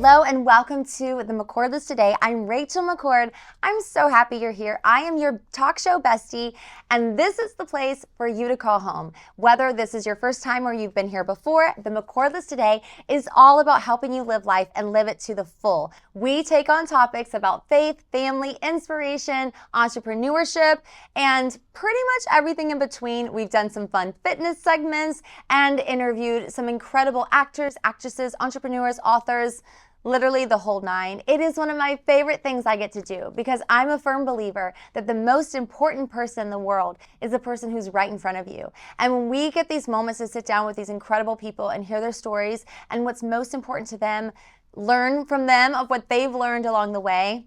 Hello and welcome to the McCord List today. I'm Rachel McCord. I'm so happy you're here. I am your talk show bestie, and this is the place for you to call home. Whether this is your first time or you've been here before, the McCord List today is all about helping you live life and live it to the full. We take on topics about faith, family, inspiration, entrepreneurship, and pretty much everything in between. We've done some fun fitness segments and interviewed some incredible actors, actresses, entrepreneurs, authors, literally the whole nine. It is one of my favorite things I get to do because I'm a firm believer that the most important person in the world is the person who's right in front of you. And when we get these moments to sit down with these incredible people and hear their stories and what's most important to them, learn from them of what they've learned along the way,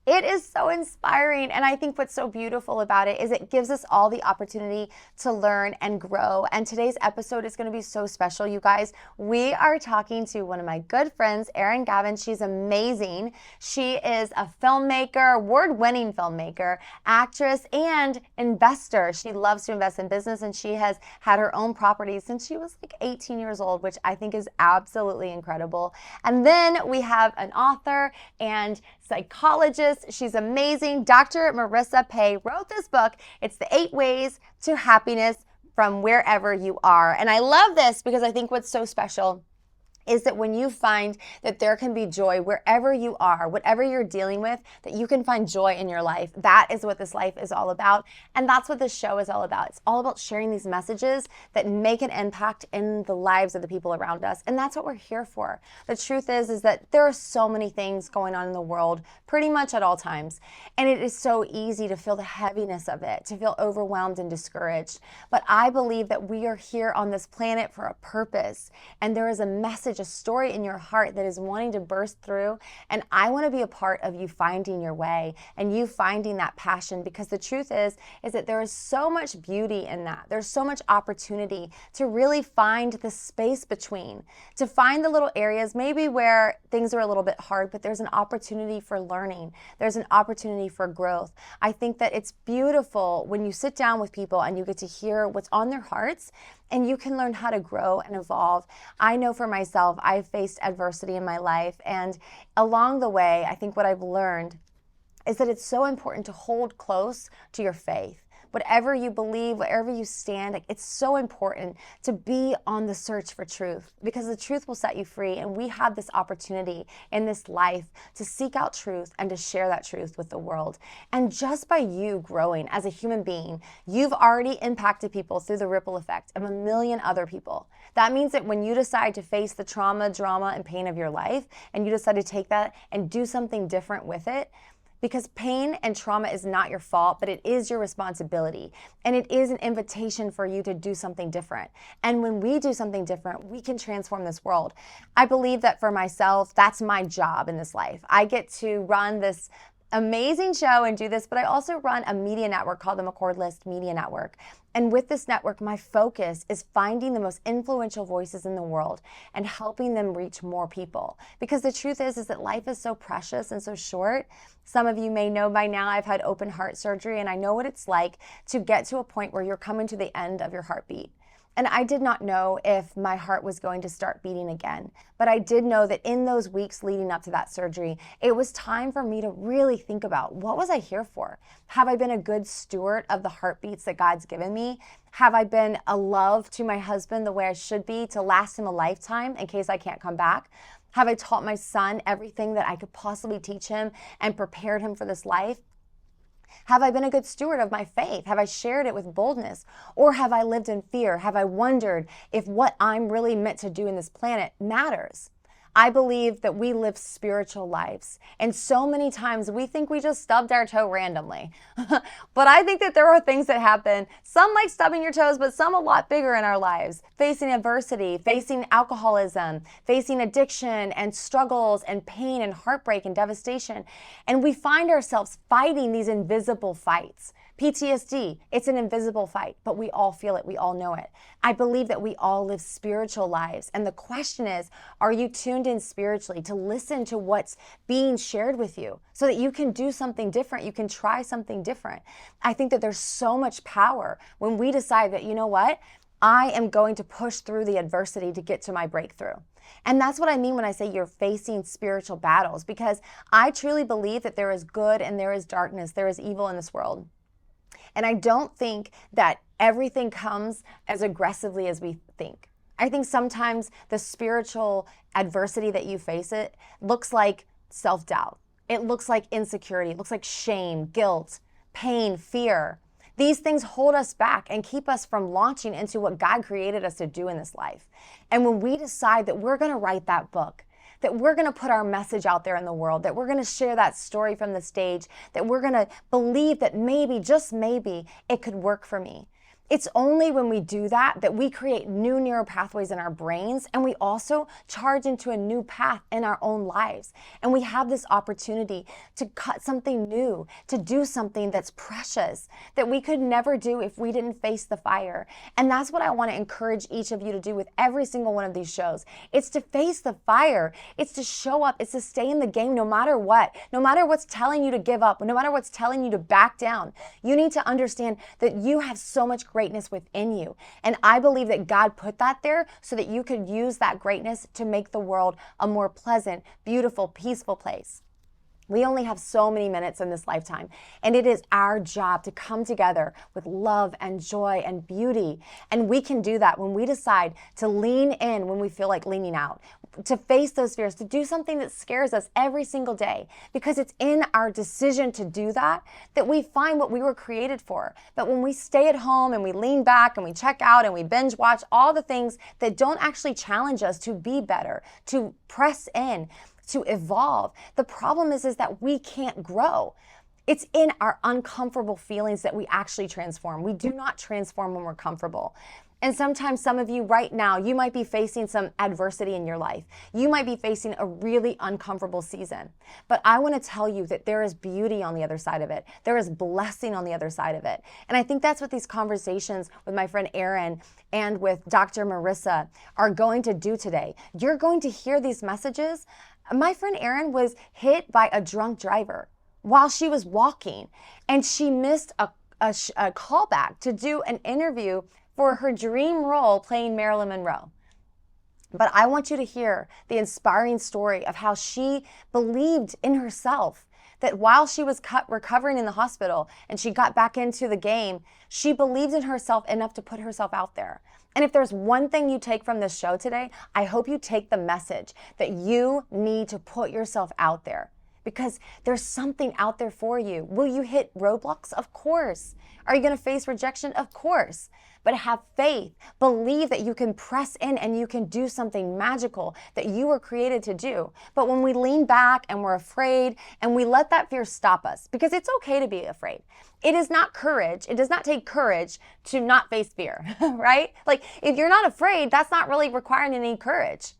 it is so inspiring, and I think what's so beautiful about it is it gives us all the opportunity to learn and grow. And today's episode is going to be so special, you guys. We are talking to one of my good friends, Erin Gavin. She's amazing. She is a filmmaker, award-winning filmmaker, actress, and investor. She loves to invest in business, and she has had her own property since she was like 18 years old, which I think is absolutely incredible. And then we have an author and psychologist. She's amazing. Dr. Marissa Pay wrote this book. It's the 8 Ways to Happiness from Wherever You Are. And I love this because I think what's so special is that when you find that there can be joy wherever you are, whatever you're dealing with, that you can find joy in your life. That is what this life is all about. And that's what this show is all about. It's all about sharing these messages that make an impact in the lives of the people around us. And that's what we're here for. The truth is that there are so many things going on in the world pretty much at all times. And it is so easy to feel the heaviness of it, to feel overwhelmed and discouraged. But I believe that we are here on this planet for a purpose. And there is a message, a story in your heart that is wanting to burst through, and I want to be a part of you finding your way and you finding that passion, because the truth is that there is so much beauty in that. There's so much opportunity to really find the space between, to find the little areas maybe where things are a little bit hard, but there's an opportunity for learning. There's an opportunity for growth. I think that it's beautiful when you sit down with people and you get to hear what's on their hearts, and you can learn how to grow and evolve. I know for myself, I've faced adversity in my life, and along the way, I think what I've learned is that it's so important to hold close to your faith. Whatever you believe, wherever you stand, it's so important to be on the search for truth, because the truth will set you free. And we have this opportunity in this life to seek out truth and to share that truth with the world. And just by you growing as a human being, you've already impacted people through the ripple effect of a million other people. That means that when you decide to face the trauma, drama, and pain of your life, and you decide to take that and do something different with it, because pain and trauma is not your fault, but it is your responsibility. And it is an invitation for you to do something different. And when we do something different, we can transform this world. I believe that for myself, that's my job in this life. I get to run this amazing show and do this, but I also run a media network called the McCord List Media Network. And with this network, my focus is finding the most influential voices in the world and helping them reach more people. Because the truth is that life is so precious and so short. Some of you may know by now I've had open heart surgery, and I know what it's like to get to a point where you're coming to the end of your heartbeat. And I did not know if my heart was going to start beating again. But I did know that in those weeks leading up to that surgery, it was time for me to really think about, what was I here for? Have I been a good steward of the heartbeats that God's given me? Have I been a love to my husband the way I should be to last him a lifetime in case I can't come back? Have I taught my son everything that I could possibly teach him and prepared him for this life? Have I been a good steward of my faith? Have I shared it with boldness? Or have I lived in fear? Have I wondered if what I'm really meant to do in this planet matters? I believe that we live spiritual lives, and so many times we think we just stubbed our toe randomly. But I think that there are things that happen, some like stubbing your toes, but some a lot bigger in our lives. Facing adversity, facing alcoholism, facing addiction and struggles and pain and heartbreak and devastation. And we find ourselves fighting these invisible fights. PTSD, it's an invisible fight, but we all feel it, we all know it. I believe that we all live spiritual lives, and the question is, are you tuned in spiritually to listen to what's being shared with you so that you can do something different, you can try something different? I think that there's so much power when we decide that, you know what, I am going to push through the adversity to get to my breakthrough. And that's what I mean when I say you're facing spiritual battles, because I truly believe that there is good and there is darkness, there is evil in this world. And I don't think that everything comes as aggressively as we think. I think sometimes the spiritual adversity that you face, it looks like self-doubt. It looks like insecurity. It looks like shame, guilt, pain, fear. These things hold us back and keep us from launching into what God created us to do in this life. And when we decide that we're going to write that book, that we're going to put our message out there in the world, that we're going to share that story from the stage, that we're going to believe that maybe, just maybe, it could work for me. It's only when we do that that we create new neural pathways in our brains, and we also charge into a new path in our own lives. And we have this opportunity to cut something new, to do something that's precious, that we could never do if we didn't face the fire. And that's what I want to encourage each of you to do with every single one of these shows. It's to face the fire. It's to show up. It's to stay in the game no matter what. No matter what's telling you to give up, no matter what's telling you to back down. You need to understand that you have so much greatness within you. And I believe that God put that there so that you could use that greatness to make the world a more pleasant, beautiful, peaceful place. We only have so many minutes in this lifetime, and it is our job to come together with love and joy and beauty. And we can do that when we decide to lean in when we feel like leaning out, to face those fears, to do something that scares us every single day, because it's in our decision to do that that we find what we were created for. But when we stay at home and we lean back and we check out and we binge watch all the things that don't actually challenge us to be better, to press in, to evolve, the problem is that we can't grow. It's in our uncomfortable feelings that we actually transform. We do not transform when we're comfortable. And sometimes some of you right now, you might be facing some adversity in your life. You might be facing a really uncomfortable season. But I want to tell you that there is beauty on the other side of it. There is blessing on the other side of it. And I think that's what these conversations with my friend Erin and with Dr. Marissa are going to do today. You're going to hear these messages. My friend Erin was hit by a drunk driver while she was walking, and she missed a callback to do an interview for her dream role playing Marilyn Monroe. But I want you to hear the inspiring story of how she believed in herself, that while she was recovering in the hospital and she got back into the game, she believed in herself enough to put herself out there. And if there's one thing you take from this show today, I hope you take the message that you need to put yourself out there, because there's something out there for you. Will you hit roadblocks? Of course. Are you going to face rejection? Of course. But have faith. Believe that you can press in and you can do something magical that you were created to do. But when we lean back and we're afraid and we let that fear stop us, because it's okay to be afraid. It is not courage. It does not take courage to not face fear, right? Like if you're not afraid, that's not really requiring any courage.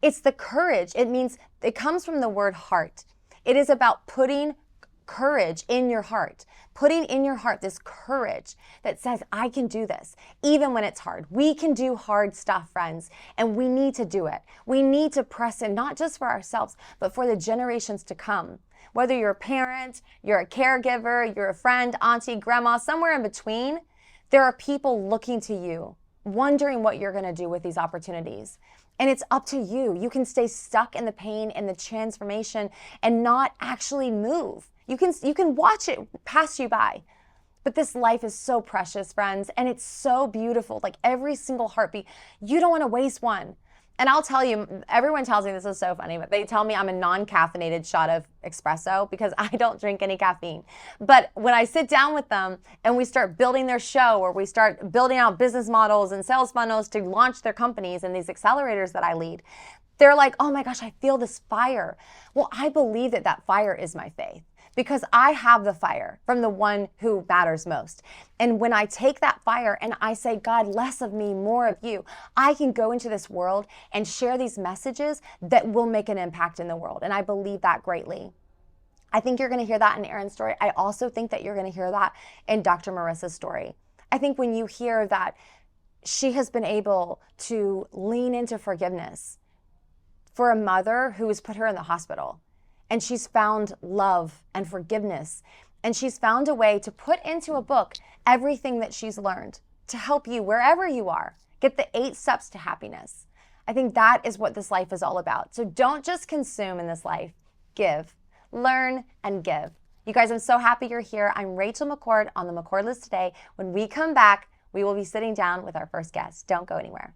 It's the courage. It comes from the word heart. It is about putting courage in your heart, putting in your heart this courage that says, I can do this, even when it's hard. We can do hard stuff, friends, and we need to do it. We need to press in, not just for ourselves, but for the generations to come. Whether you're a parent, you're a caregiver, you're a friend, auntie, grandma, somewhere in between, there are people looking to you, wondering what you're going to do with these opportunities. And it's up to you. You can stay stuck in the pain and the transformation and not actually move. You can watch it pass you by. But this life is so precious, friends, and it's so beautiful. Like every single heartbeat, you don't want to waste one. And I'll tell you, everyone tells me this is so funny, but they tell me I'm a non-caffeinated shot of espresso because I don't drink any caffeine. But when I sit down with them and we start building their show, or we start building out business models and sales funnels to launch their companies and these accelerators that I lead, they're like, oh my gosh, I feel this fire. Well, I believe that that fire is my faith, because I have the fire from the one who matters most. And when I take that fire and I say, God, less of me, more of you, I can go into this world and share these messages that will make an impact in the world. And I believe that greatly. I think you're going to hear that in Erin's story. I also think that you're going to hear that in Dr. Marissa's story. I think when you hear that she has been able to lean into forgiveness for a mother who has put her in the hospital, and she's found love and forgiveness, and she's found a way to put into a book everything that she's learned to help you wherever you are get the 8 steps to happiness. I think that is what this life is all about. So don't just consume in this life. Give, learn, and give. You guys, I'm so happy you're here. I'm Rachel McCord on the McCord List today. When we come back, we will be sitting down with our first guest. Don't go anywhere.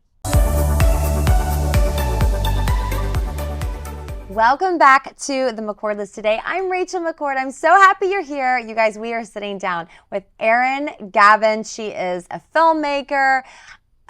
Welcome back to the McCord List today. I'm Rachel McCord. I'm so happy you're here. You guys, we are sitting down with Erin Gavin. She is a filmmaker,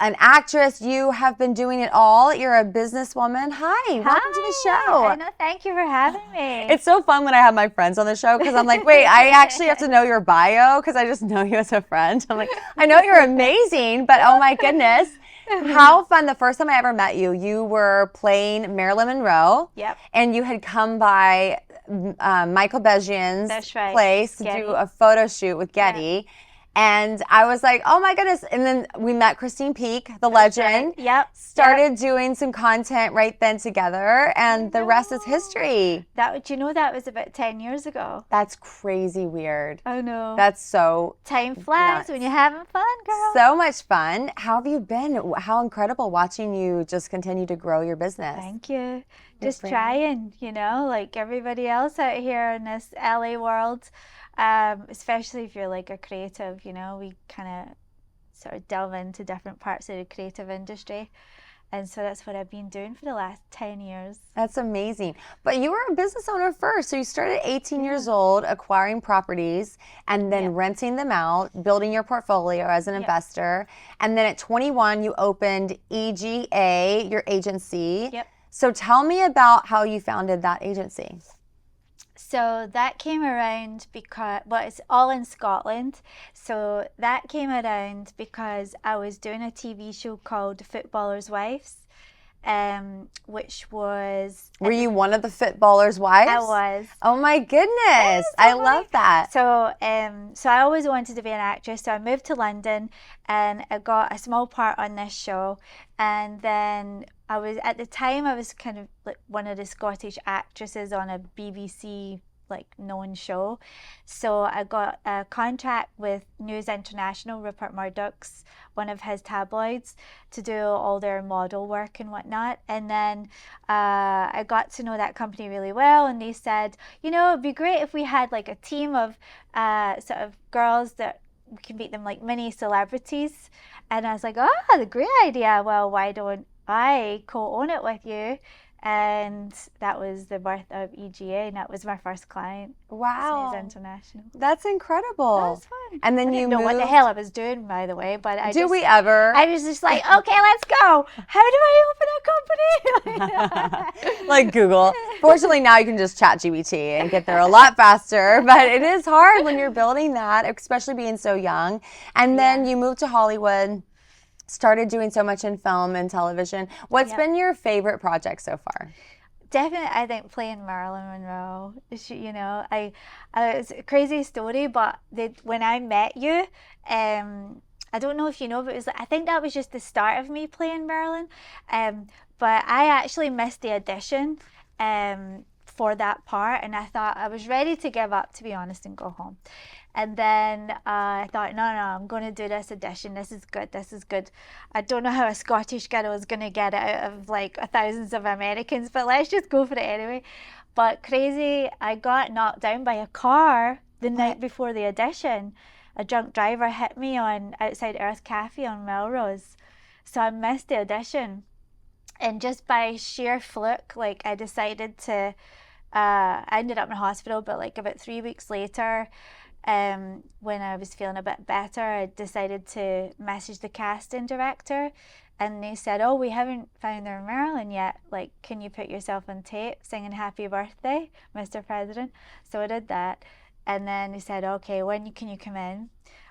an actress. You have been doing it all. You're a businesswoman. Hi, welcome to the show. I know, thank you for having me. It's so fun when I have my friends on the show because I'm like, wait, I actually have to know your bio because I just know you as a friend. I'm like, I know you're amazing, but oh my goodness. How fun. The first time I ever met you, you were playing Marilyn Monroe. Yep. And you had come by Michael Bejian's place to do a photo shoot with Getty. Yeah. And I was like, oh my goodness. And then we met Christine Peak, the legend. Yep. Started doing some content right then together. And the rest is history. Do you know that was about 10 years ago? That's crazy weird. I know. That's so time flies nuts. When you're having fun, girl. So much fun. How have you been? How incredible watching you just continue to grow your business. Thank you. Just trying, like everybody else out here in this LA world. Especially if you're like a creative, we kind of sort of delve into different parts of the creative industry. And so that's what I've been doing for the last 10 years. That's amazing. But you were a business owner first. So you started at 18 years old, acquiring properties and then renting them out, building your portfolio as an investor. And then at 21, you opened EGA, your agency. Yep. So tell me about how you founded that agency. So that came around because, it's all in Scotland. So that came around because I was doing a TV show called Footballers' Wives, which was... Were you one of the footballers' wives? I was. Oh my goodness. I love that. So I always wanted to be an actress. So I moved to London and I got a small part on this show. And then at the time I was kind of like one of the Scottish actresses on a BBC known show. So I got a contract with News International, Rupert Murdoch's, one of his tabloids, to do all their model work and whatnot. And then I got to know that company really well, and they said, it'd be great if we had like a team of sort of girls that we can make them like mini celebrities. And I was like, oh, the great idea. Well, why don't I co-own it with you? And that was the birth of EGA, and that was my first client. Wow. News International. That's incredible. That was fun. And then I didn't know what the hell I was doing, by the way, but Do we ever? I was just like, okay, let's go. How do I open a company? Like Google. Fortunately, now you can just chat GPT and get there a lot faster, but it is hard when you're building that, especially being so young. And then you moved to Hollywood. Started doing so much in film and television. What's been your favorite project so far? Definitely, I think playing Marilyn Monroe. It's a crazy story, but when I met you, I don't know if you know, but I think that was just the start of me playing Marilyn. But I actually missed the audition for that part, and I thought I was ready to give up, to be honest, and go home. And then I thought, no, I'm going to do this audition. This is good. I don't know how a Scottish girl is going to get it out of like thousands of Americans, but let's just go for it anyway. But crazy, I got knocked down by a car the night before the audition. A drunk driver hit me outside Earth Cafe on Melrose. So I missed the audition. And just by sheer fluke, I decided to, I ended up in hospital, but about 3 weeks later, when I was feeling a bit better, I decided to message the casting director, and they said, oh, we haven't found their Marilyn yet. Can you put yourself on tape singing Happy Birthday, Mr. President? So I did that. And then they said, okay, when can you come in?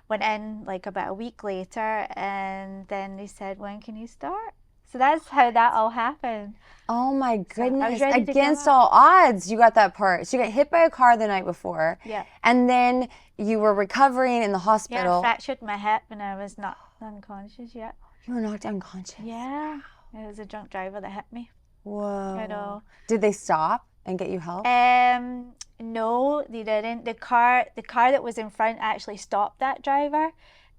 Went in about a week later, and then they said, when can you start? So that's how that all happened. Oh my goodness. So against all odds, you got that part. So you got hit by a car the night before. Yeah. And then you were recovering in the hospital. Yeah, I fractured my hip and I was not unconscious yet. You were knocked unconscious? Yeah. It was a drunk driver that hit me. Whoa. I know. Did they stop and get you help? No, they didn't. The car that was in front actually stopped that driver.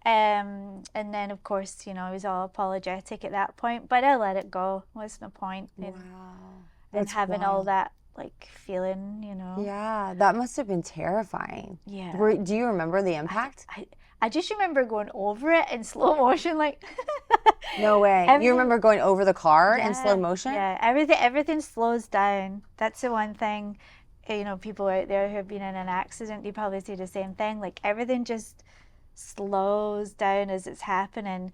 And then, of course, I was all apologetic at that point, but I let it go. What's the point in, That's having all wild. that, like, feeling, Yeah, that must have been terrifying. Yeah. Do you remember the impact? I just remember going over it in slow motion, like. No way. You remember going over the car in slow motion? Yeah, everything slows down. That's the one thing, people out there who have been in an accident, they probably say the same thing. Like, everything just slows down as it's happening,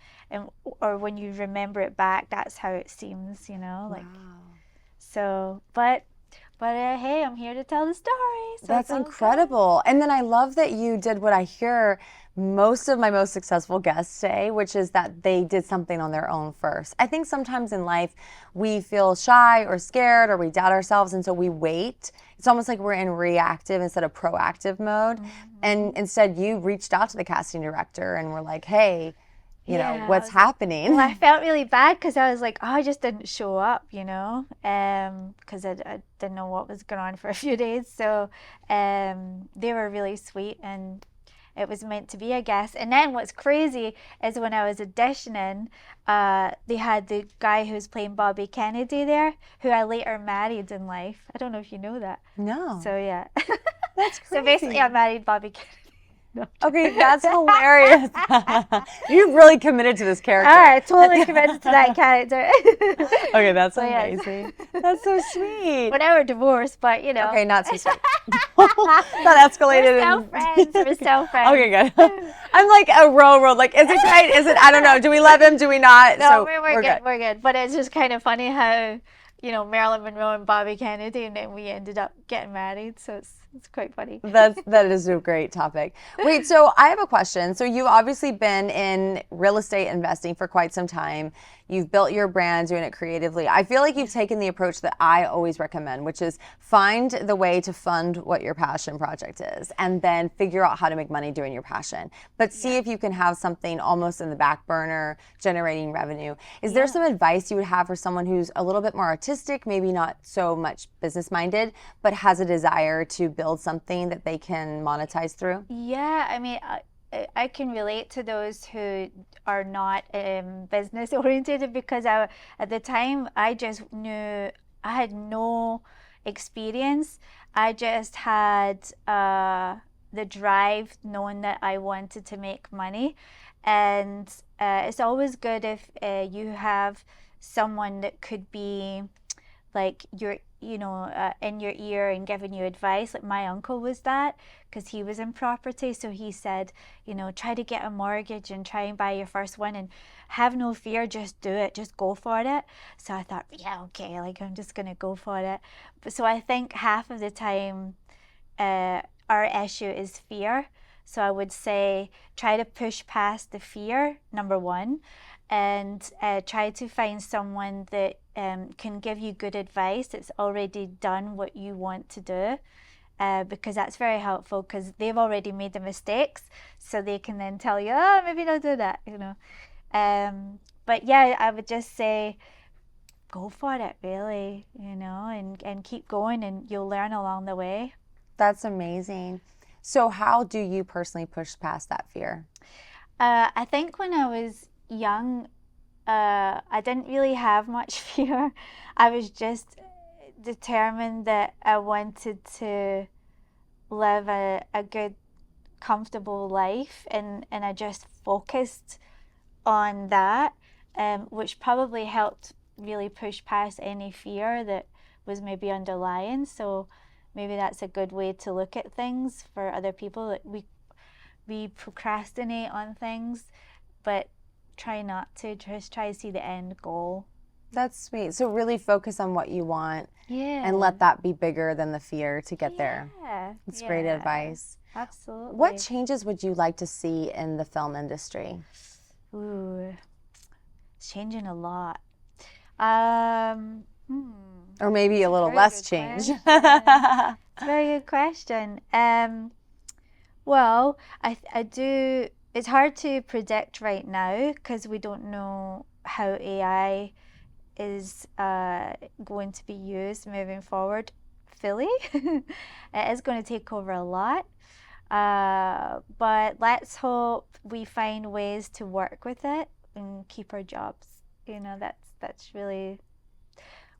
or when you remember it back, that's how it seems, like. Wow. So, but hey, I'm here to tell the story. So That's incredible. And then I love that you did what I hear most of my most successful guests say, which is that they did something on their own first. I think sometimes in life we feel shy or scared or we doubt ourselves, and so we wait. It's almost like we're in reactive instead of proactive mode. And instead you reached out to the casting director and were like, hey, what's happening? Well, I felt really bad because I was like, oh, I just didn't show up, because I didn't know what was going on for a few days. So they were really sweet, and it was meant to be, I guess. And then what's crazy is when I was auditioning, they had the guy who was playing Bobby Kennedy there, who I later married in life. I don't know if you know that. No. So yeah. That's crazy. So basically I married Bobby Kennedy. No. Okay, that's hilarious. You've really committed to this character. I totally committed to that character. Okay, that's amazing. Yes. That's so sweet. Well, now we're divorced, but Okay, not so sweet. That escalated. We're still friends. Okay, good. I'm like a railroad. Like, is it right? Is it? I don't know. Do we love him? Do we not? No, so we're good. We're good. But it's just kind of funny how, Marilyn Monroe and Bobby Kennedy, and then we ended up getting married. So it's quite funny. That is a great topic. Wait, so I have a question. So you've obviously been in real estate investing for quite some time. You've built your brand, doing it creatively. I feel like you've taken the approach that I always recommend, which is find the way to fund what your passion project is and then figure out how to make money doing your passion. But see if you can have something almost in the back burner generating revenue. Is there some advice you would have for someone who's a little bit more artistic, maybe not so much business minded, but has a desire to build something that they can monetize through? Yeah, I mean, I can relate to those who are not business oriented, because at the time I just knew I had no experience. I just had the drive, knowing that I wanted to make money, and it's always good if you have someone that could be like in your ear and giving you advice. Like my uncle was that, because he was in property. So he said, try to get a mortgage and try and buy your first one and have no fear, just do it, just go for it. So I thought, yeah, okay, like I'm just gonna go for it. But so I think half of the time our issue is fear. So I would say try to push past the fear, number one, and try to find someone that can give you good advice that's already done what you want to do, because that's very helpful, because they've already made the mistakes, so they can then tell you, oh, maybe don't do that, But yeah, I would just say go for it, really, and keep going, and you'll learn along the way. That's amazing. So how do you personally push past that fear? I think when I was young, I didn't really have much fear. I was just determined that I wanted to live a good, comfortable life, and I just focused on that, which probably helped really push past any fear that was maybe underlying. So maybe that's a good way to look at things for other people. That we procrastinate on things, but try not to. Just try to see the end goal. That's sweet. So really focus on what you want, Yeah, and let that be bigger than the fear to get there. Yeah, That's great advice. Absolutely. What changes would you like to see in the film industry? Ooh, it's changing a lot. Or maybe a little less change. It's a very good question. Well, I do. It's hard to predict right now, because we don't know how AI is going to be used moving forward fully. It is going to take over a lot. But let's hope we find ways to work with it and keep our jobs. That's really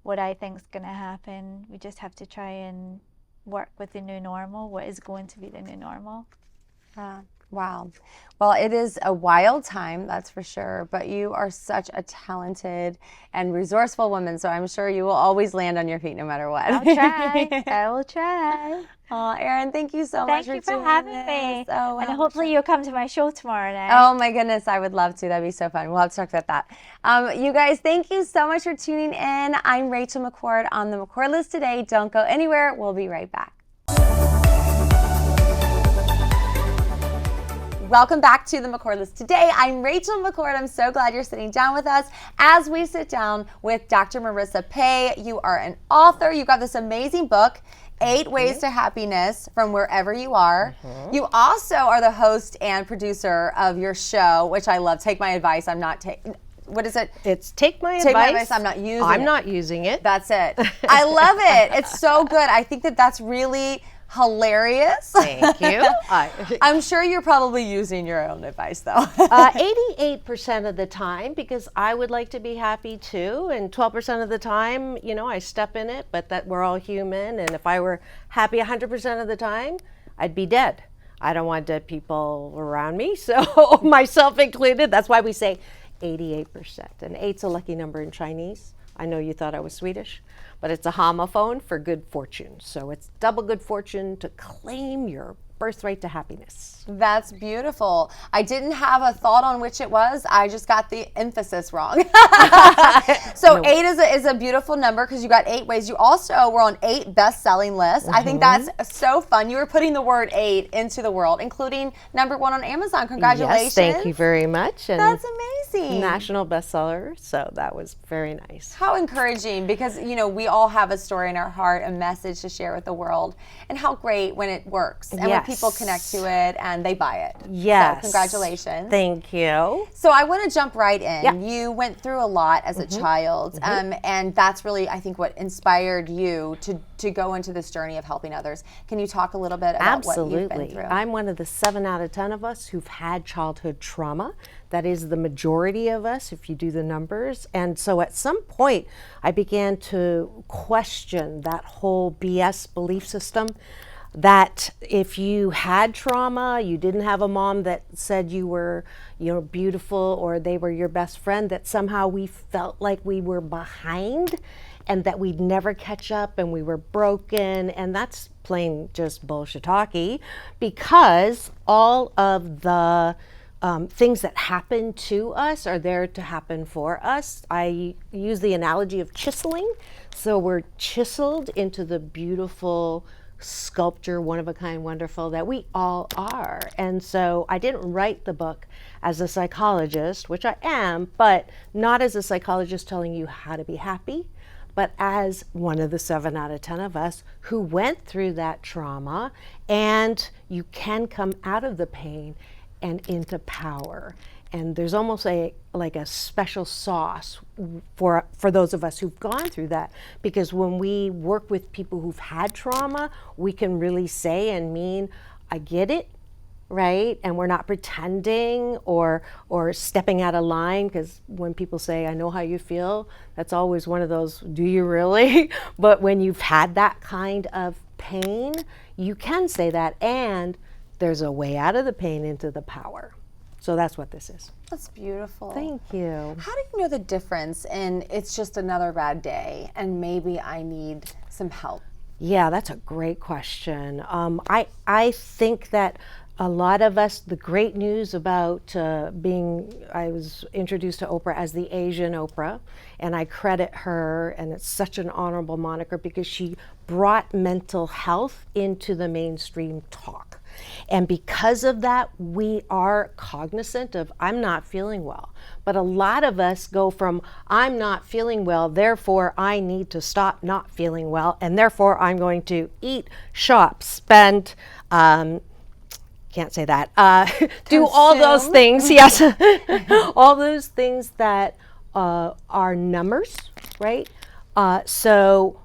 what I think is going to happen. We just have to try and work with the new normal, what is going to be the new normal. Wow. Well, it is a wild time, that's for sure, but you are such a talented and resourceful woman, so I'm sure you will always land on your feet no matter what. I'll try. I will try. Oh, Erin, thank you so much Thank you for for having doing me. this. Oh, And how hopefully much you'll come to my show tomorrow night. Oh my goodness, I would love to. That'd be so fun. We'll have to talk about that. You guys, thank you so much for tuning in. I'm Rachel McCord on the McCord List today. Don't go anywhere. We'll be right back. Welcome back to the McCord List today. I'm Rachel McCord. I'm so glad you're sitting down with us as we sit down with Dr. Marissa Pei. You are an author. You've got this amazing book, 8 Ways to Happiness from Wherever You Are. You also are the host and producer of your show, which I love. Take My Advice. I'm not taking. What is it? It's Take My Take My Advice. Advice. I'm not using it. I'm not using it. That's it. I love it. It's so good. I think that that's really hilarious. Thank you. I'm sure you're probably using your own advice though. 88% of the time, because I would like to be happy too, and 12% of the time, I step in it, but that we're all human, and if I were happy 100% of the time, I'd be dead. I don't want dead people around me, so myself included. That's why we say 88%, and 8's a lucky number in Chinese. I know you thought I was Swedish, but it's a homophone for good fortune. So it's double good fortune to claim your birthright to happiness. That's beautiful. I didn't have a thought on which it was. I just got the emphasis wrong. So no. 8 is a beautiful number because you got 8 ways. You also were on 8 best-selling lists. I think that's so fun. You were putting the word 8 into the world, including #1 on Amazon. Congratulations. Yes, thank you very much. And that's amazing. National bestseller, so that was very nice. How encouraging, because we all have a story in our heart, a message to share with the world, and how great when it works and when people connect to it and they buy it. Yes. So congratulations. Thank you. So I want to jump right in. Yeah. You went through a lot as a child, and that's really, I think, what inspired you to go into this journey of helping others. Can you talk a little bit about what you've been through? I'm one of the 7 out of 10 of us who've had childhood trauma. That is the majority of us, if you do the numbers. And so at some point, I began to question that whole BS belief system that if you had trauma, you didn't have a mom that said you were, beautiful, or they were your best friend, that somehow we felt like we were behind and that we'd never catch up and we were broken. And that's plain just bullshit-talky, because all of the things that happen to us are there to happen for us. I use the analogy of chiseling. So we're chiseled into the beautiful sculpture, one of a kind, wonderful that we all are. And so I didn't write the book as a psychologist, which I am, but not as a psychologist telling you how to be happy, but as one of the 7 out of 10 of us who went through that trauma, and you can come out of the pain and into power. And there's almost like a special sauce for those of us who've gone through that, because when we work with people who've had trauma, we can really say and mean, I get it, right? And we're not pretending or stepping out of line, because when people say, I know how you feel, that's always one of those, do you really? But when you've had that kind of pain, you can say that, and there's a way out of the pain into the power. So that's what this is. That's beautiful. Thank you. How do you know the difference in it's just another bad day and maybe I need some help? Yeah, that's a great question. I think that a lot of us, the great news about I was introduced to Oprah as the Asian Oprah, and I credit her, and it's such an honorable moniker because she brought mental health into the mainstream talk. And because of that, we are cognizant of, I'm not feeling well. But a lot of us go from, I'm not feeling well, therefore I need to stop not feeling well, and therefore I'm going to eat, shop, spend, can't say that, do all those things, yes, all those things that are numbers, right? So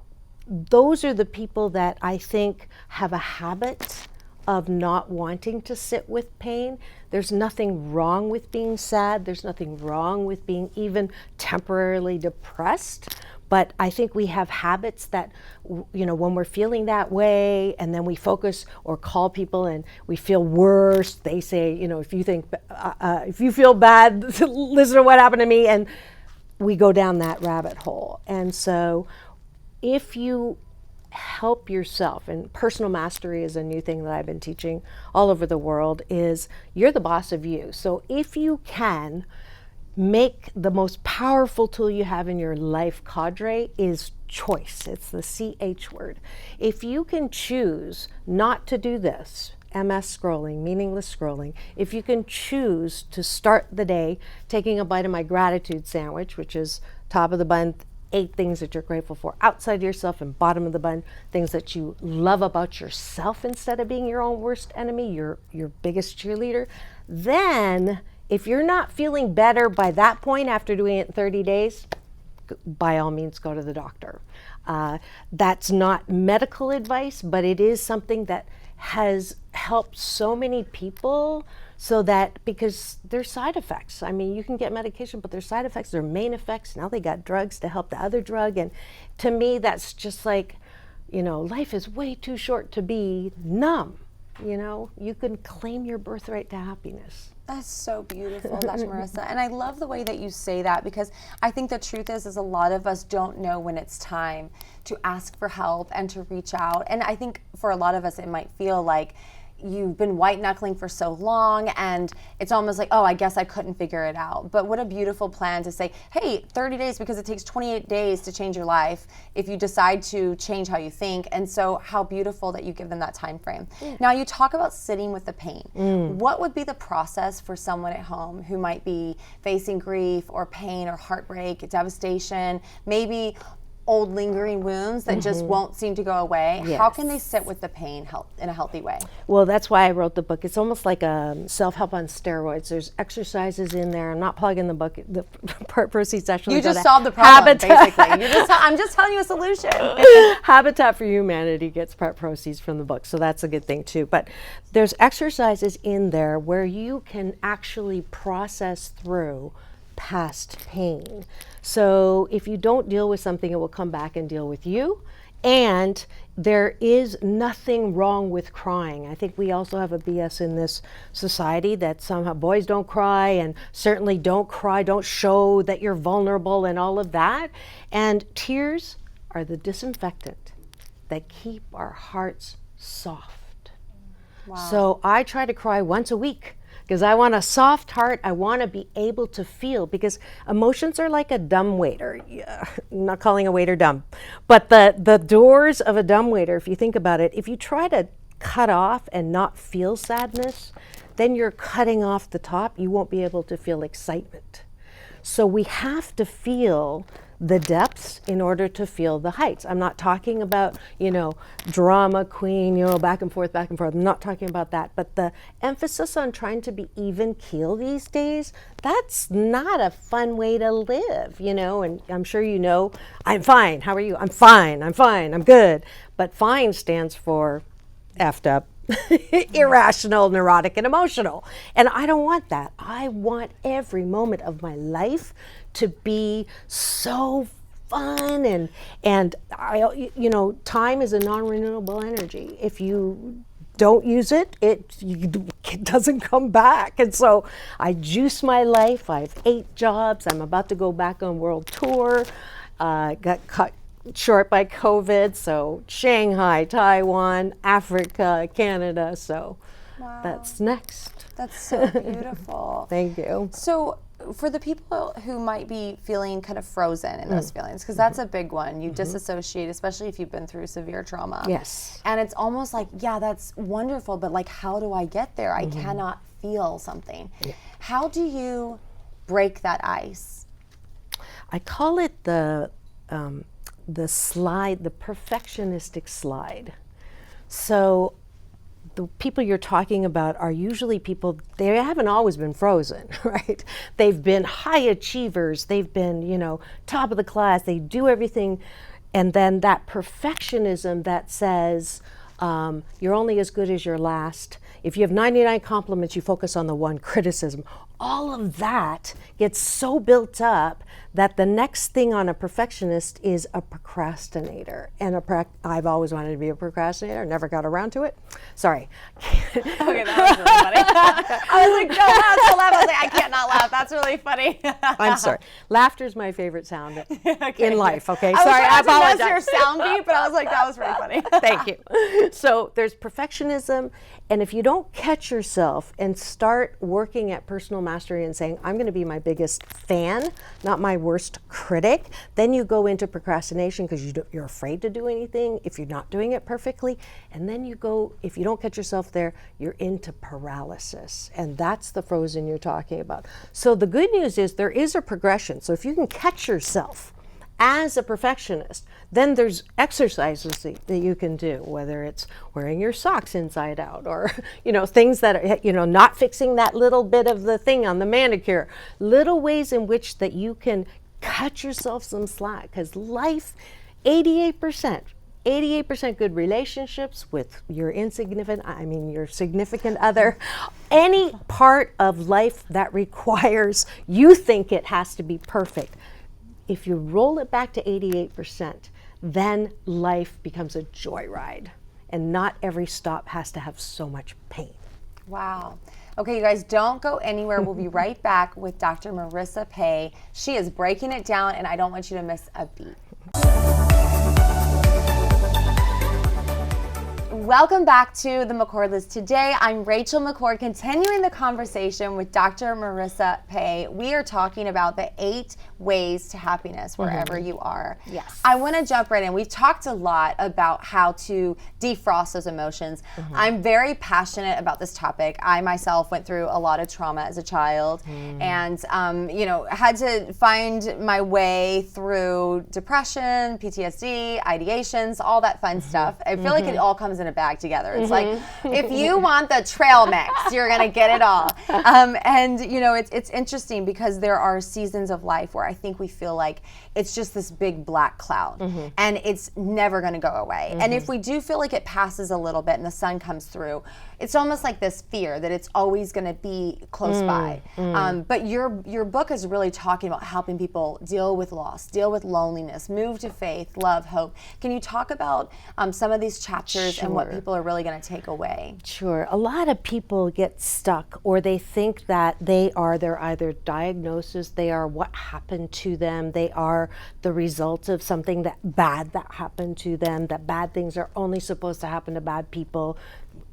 those are the people that I think have a habit of not wanting to sit with pain. There's nothing wrong with being sad. There's nothing wrong with being even temporarily depressed. But I think we have habits that, when we're feeling that way and then we focus or call people and we feel worse, they say, if you feel bad, listen to what happened to me. And we go down that rabbit hole. And so if you help yourself, and personal mastery is a new thing that I've been teaching all over the world, is you're the boss of you. So if you can make the most powerful tool you have in your life cadre is choice. It's the CH word. If you can choose not to do this, MS scrolling, meaningless scrolling, if you can choose to start the day taking a bite of my gratitude sandwich, which is top of the bun, 8 things that you're grateful for outside yourself, and bottom of the bun, things that you love about yourself instead of being your own worst enemy, your biggest cheerleader, then if you're not feeling better by that point after doing it in 30 days, by all means go to the doctor. That's not medical advice, but it is something that has helped so many people, so that, because there's side effects. I mean, you can get medication, but there's side effects, there are main effects. Now they got drugs to help the other drug. And to me, that's just like, life is way too short to be numb. You can claim your birthright to happiness. That's so beautiful, Dr. Marissa. And I love the way that you say that, because I think the truth is a lot of us don't know when it's time to ask for help and to reach out. And I think for a lot of us, it might feel like you've been white knuckling for so long and it's almost like, oh, I guess I couldn't figure it out. But what a beautiful plan to say, hey, 30 days, because it takes 28 days to change your life if you decide to change how you think. And so how beautiful that you give them that time frame. Now you talk about sitting with the pain. What would be the process for someone at home who might be facing grief or pain or heartbreak, devastation, maybe old lingering wounds that just won't seem to go away? Yes. How can they sit with the pain in a healthy way? Well, that's why I wrote the book. It's almost like a self-help on steroids. There's exercises in there. I'm not plugging the book. The part proceeds actually. You just solved the problem, basically. I'm just telling you a solution. Habitat for Humanity gets part proceeds from the book, so that's a good thing too. But there's exercises in there where you can actually process through past pain. So if you don't deal with something, it will come back and deal with you. And there is nothing wrong with crying. I think we also have a BS in this society that somehow boys don't cry, and certainly don't cry, don't show that you're vulnerable and all of that. And tears are the disinfectant that keep our hearts soft. Wow. So I try to cry once a week, because I want a soft heart. I want to be able to feel, because emotions are like a dumbwaiter. I'm not calling a waiter dumb, but the doors of a dumbwaiter, if you think about it, if you try to cut off and not feel sadness, then you're cutting off the top. You won't be able to feel excitement. So we have to feel the depths in order to feel the heights. I'm not talking about, drama queen, back and forth. I'm not talking about that. But the emphasis on trying to be even keel these days, that's not a fun way to live, and I'm sure I'm fine. How are you? I'm fine. I'm good. But fine stands for effed up, irrational, neurotic, and emotional. And I don't want that. I want every moment of my life to be so fun, and time is a non-renewable energy. If you don't use it, it doesn't come back. And so I juice my life. I have 8 jobs. I'm about to go back on world tour. Got cut short by COVID. So Shanghai, Taiwan, Africa, Canada. So wow. That's next. That's so beautiful. Thank you. So for the people who might be feeling kind of frozen in those feelings, because that's a big one, you disassociate, especially if you've been through severe trauma. Yes. And it's almost like, yeah, that's wonderful, but like, how do I get there? I cannot feel something. Yeah. How do you break that ice? I call it the slide, the perfectionistic slide. So the people you're talking about are usually people, they haven't always been frozen, right? They've been high achievers. They've been, top of the class. They do everything. And then that perfectionism that says, You're only as good as your last. If you have 99 compliments, you focus on the one criticism. All of that gets so built up that the next thing on a perfectionist is a procrastinator. And I've always wanted to be a procrastinator, never got around to it. Sorry. Okay, that was really funny. I was like, no, laugh, so laugh. I was like, I can't not laugh. That's really funny. I'm sorry. Laughter is my favorite sound in life, okay? I Sorry, I apologize. your sound beat, but I was like, that was really funny. Thank you. So there's perfectionism, and if you don't catch yourself and start working at personal mastery and saying, I'm going to be my biggest fan, not my worst critic, then you go into procrastination because you're afraid to do anything if you're not doing it perfectly. And then you go, if you don't catch yourself there, you're into paralysis. And that's the frozen you're talking about. So the good news is there is a progression. So if you can catch yourself as a perfectionist, then there's exercises that you can do, whether it's wearing your socks inside out or, things that are, not fixing that little bit of the thing on the manicure, little ways in which that you can cut yourself some slack, because life, 88% good relationships with your your significant other, any part of life that requires, you think it has to be perfect. If you roll it back to 88%, then life becomes a joyride, and not every stop has to have so much pain. Wow. Okay, you guys, don't go anywhere. We'll be right back with Dr. Marissa Pei. She is breaking it down, and I don't want you to miss a beat. Welcome back to the McCord List. Today, I'm Rachel McCord, continuing the conversation with Dr. Marissa Pei. We are talking about the 8 ways to happiness wherever you are. Yes. I want to jump right in. We've talked a lot about how to defrost those emotions. I'm very passionate about this topic. I myself went through a lot of trauma as a child and, had to find my way through depression, PTSD, ideations, all that fun stuff. I feel like it all comes in a bag together. It's like, if you want the trail mix, you're going to get it all. It's interesting because there are seasons of life where I think we feel like it's just this big black cloud and it's never going to go away. And if we do feel like it passes a little bit and the sun comes through, it's almost like this fear that it's always going to be close by. But your book is really talking about helping people deal with loss, deal with loneliness, move to faith, love, hope. Can you talk about some of these chapters and what people are really going to take away? Sure. A lot of people get stuck, or they think that they're either diagnosis, they are what happened to them, they are the result of something bad that happened to them, that bad things are only supposed to happen to bad people,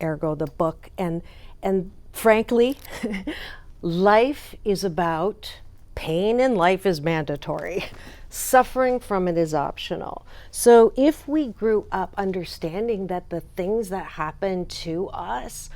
ergo the book. And frankly, life is about pain, and life is mandatory. Suffering from it is optional. So if we grew up understanding that the things that happen to us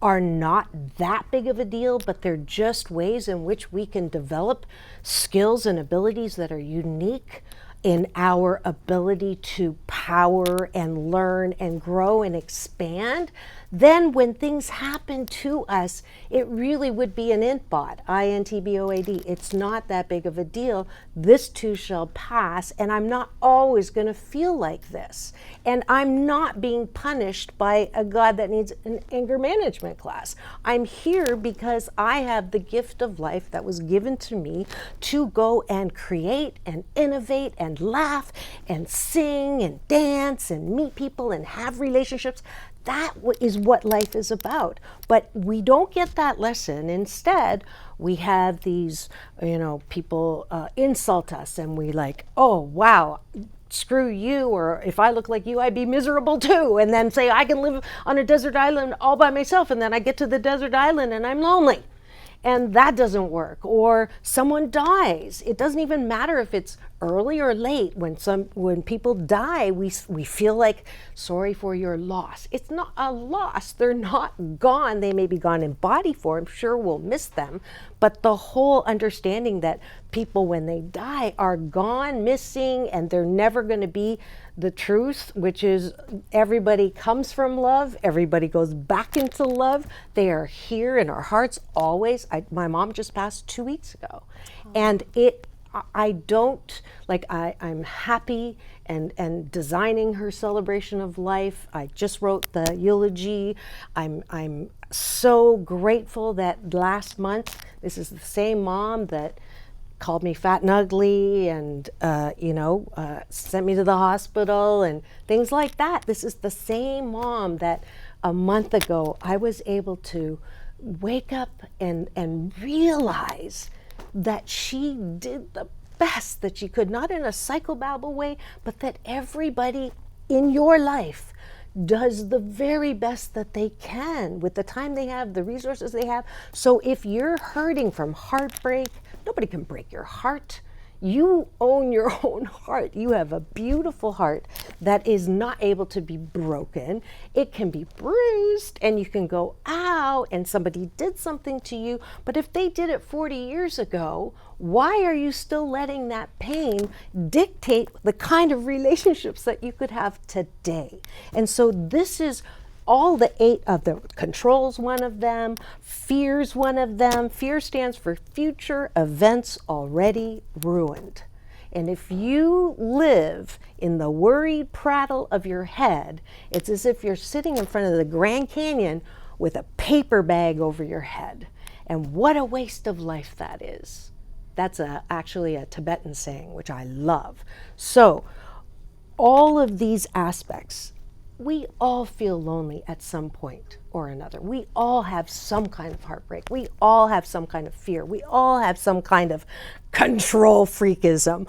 are not that big of a deal, but they're just ways in which we can develop skills and abilities that are unique in our ability to power and learn and grow and expand, then when things happen to us, it really would be an INTBOD, I-N-T-B-O-A-D. It's not that big of a deal. This too shall pass, and I'm not always going to feel like this. And I'm not being punished by a God that needs an anger management class. I'm here because I have the gift of life that was given to me to go and create and innovate and laugh and sing and dance and meet people and have relationships. That is what life is about. But we don't get that lesson. Instead, we have these, people insult us, and we like, oh, wow, screw you, or if I look like you, I'd be miserable too. And then say, I can live on a desert island all by myself, and then I get to the desert island and I'm lonely. And that doesn't work. Or someone dies. It doesn't even matter if it's early or late. When people die, we feel like sorry for your loss. It's not a loss. They're not gone. They may be gone in body form. Sure, we'll miss them. But the whole understanding that people, when they die, are gone, missing, and they're never going to be the truth, which is everybody comes from love, everybody goes back into love. They are here in our hearts always. My mom just passed 2 weeks ago, and it I don't, like, I'm happy and designing her celebration of life. I just wrote the eulogy. I'm so grateful that last month, this is the same mom that called me fat and ugly and, sent me to the hospital and things like that. This is the same mom that a month ago I was able to wake up and realize that she did the best that she could, not in a psychobabble way, but that everybody in your life does the very best that they can with the time they have, the resources they have. So if you're hurting from heartbreak, nobody can break your heart. You own your own heart. You have a beautiful heart that is not able to be broken. It can be bruised and you can go, ow, and somebody did something to you. But if they did it 40 years ago, why are you still letting that pain dictate the kind of relationships that you could have today? And so this is all the 8 of them. Control's one of them, fear's one of them. Fear stands for future events already ruined. And if you live in the worried prattle of your head, it's as if you're sitting in front of the Grand Canyon with a paper bag over your head. And what a waste of life that is. That's actually a Tibetan saying, which I love. So all of these aspects, we all feel lonely at some point or another. We all have some kind of heartbreak. We all have some kind of fear. We all have some kind of control freakism.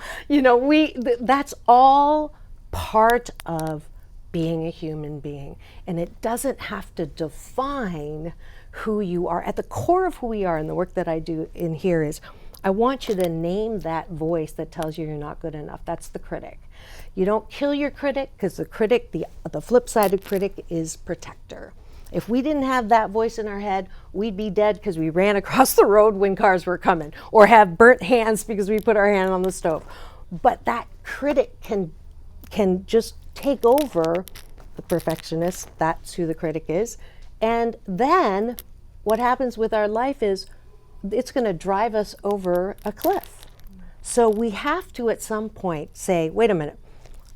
That's all part of being a human being. And it doesn't have to define who you are. At the core of who we are, and the work that I do in here is, I want you to name that voice that tells you you're not good enough. That's the critic. You don't kill your critic, because the critic, the flip side of critic is protector. If we didn't have that voice in our head, we'd be dead because we ran across the road when cars were coming, or have burnt hands because we put our hand on the stove. But that critic can just take over the perfectionist. That's who the critic is. And then what happens with our life is it's going to drive us over a cliff. So we have to at some point say, wait a minute,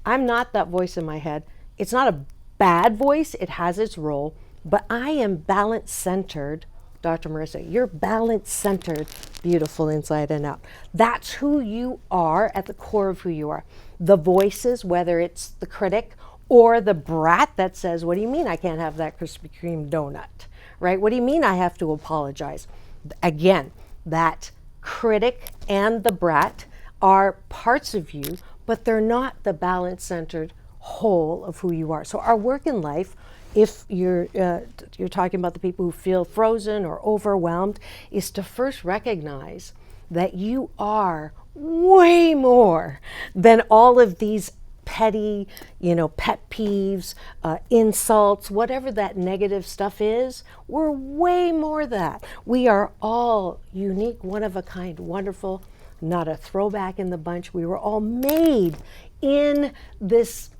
I'm not that voice in my head. It's not a bad voice, it has its role, but I am balance-centered. Dr. Marissa, you're balance-centered, beautiful inside and out. That's who you are at the core of who you are. The voices, whether it's the critic or the brat that says, what do you mean I can't have that Krispy Kreme donut, right? What do you mean I have to apologize? Again, that critic and the brat are parts of you, but they're not the balance-centered whole of who you are. So our work in life, if you're talking about the people who feel frozen or overwhelmed, is to first recognize that you are way more than all of these petty, pet peeves, insults, whatever that negative stuff is. We're way more that. We are all unique, one of a kind, wonderful, not a throwback in the bunch. We were all made in this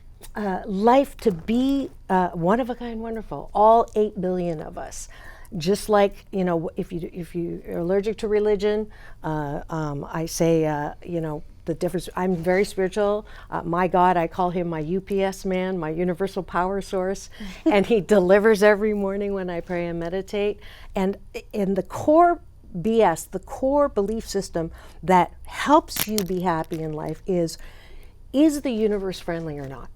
life to be one of a kind, wonderful. All 8 billion of us. Just like, if you are allergic to religion, I say, the difference. I'm very spiritual. My God, I call him my UPS man, my universal power source, and he delivers every morning when I pray and meditate. And in the core BS, the core belief system that helps you be happy in life is the universe friendly or not?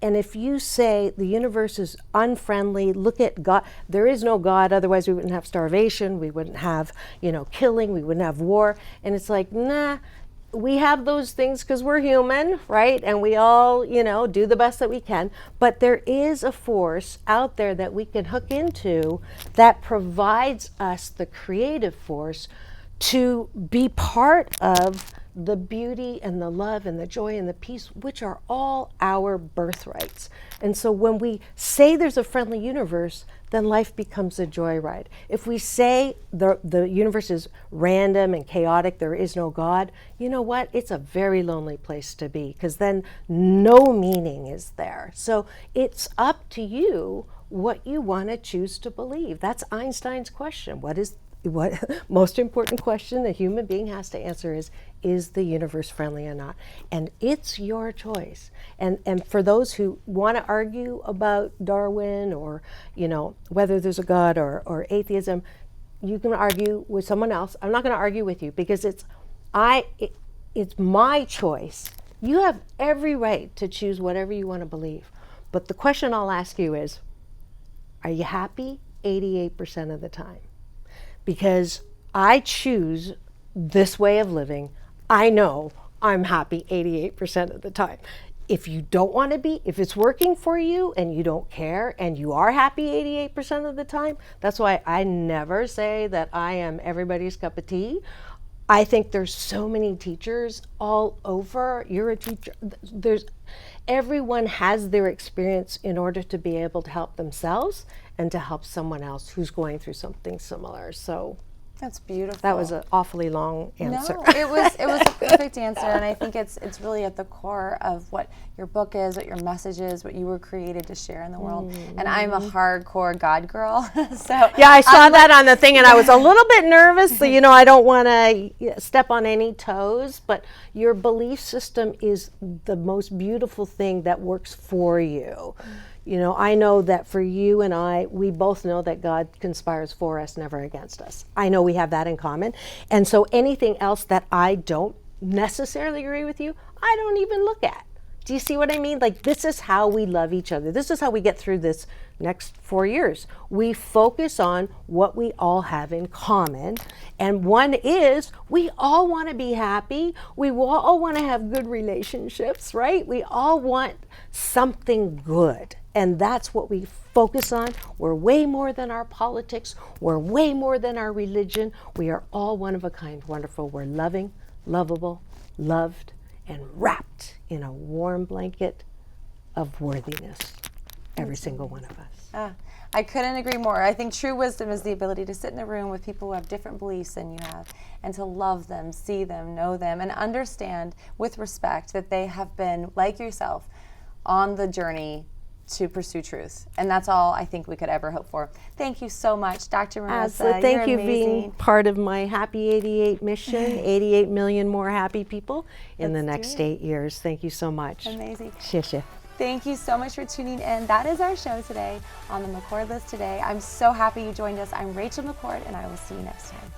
And if you say the universe is unfriendly, look at God, there is no God, otherwise we wouldn't have starvation, we wouldn't have, killing, we wouldn't have war. And it's like, nah, we have those things because we're human, right? And we all, do the best that we can. But there is a force out there that we can hook into that provides us the creative force to be part of the beauty and the love and the joy and the peace, which are all our birthrights. And so when we say there's a friendly universe, then life becomes a joyride. If we say the universe is random and chaotic, there is no God, you know what? It's a very lonely place to be, because then no meaning is there. So it's up to you what you want to choose to believe. That's Einstein's question. What is what most important question a human being has to answer is the universe friendly or not? And it's your choice. And for those who want to argue about Darwin or, you know, whether there's a God or atheism, you can argue with someone else. I'm not going to argue with you because it's my choice. You have every right to choose whatever you want to believe. But the question I'll ask you is, are you happy 88% of the time? Because I choose this way of living. I know I'm happy 88% of the time. If you don't want to be, if it's working for you and you don't care and you are happy 88% of the time, that's why I never say that I am everybody's cup of tea. I think there's so many teachers all over. You're a teacher. Everyone has their experience in order to be able to help themselves and to help someone else who's going through something similar. So That's beautiful. that was an awfully long answer. No, it was a perfect answer, and I think it's really at the core of what your book is, what your message is, what you were created to share in the world. And I'm a hardcore God girl, so Yeah, I saw that on the thing, and I was a little bit nervous. So, you know, I don't want to step on any toes, but your belief system is the most beautiful thing that works for you. You know, I know that for you and I, we both know that God conspires for us, never against us. I know we have that in common. And so anything else that I don't necessarily agree with you, I don't even look at. Do you see what I mean? Like, this is how we love each other. This is how we get through this next 4 years. We focus on what we all have in common. And one is we all want to be happy. We all want to have good relationships, right? We all want something good. And that's what we focus on. We're way more than our politics. We're way more than our religion. We are all one of a kind, wonderful. We're loving, lovable, loved, and wrapped in a warm blanket of worthiness, every single one of us. I couldn't agree more. I think true wisdom is the ability to sit in a room with people who have different beliefs than you have and to love them, see them, know them, and understand with respect that they have been, like yourself, on the journey to pursue truth. And that's all I think we could ever hope for. Thank you so much, Dr. Marissa. Thank you You're being amazing. part of my Happy 88 mission, 88 million more happy people in the Let's next do it. 8 years. Thank you so much. Amazing. 谢谢. Thank you so much for tuning in. That is our show today on the McCord List today. I'm so happy you joined us. I'm Rachel McCord, and I will see you next time.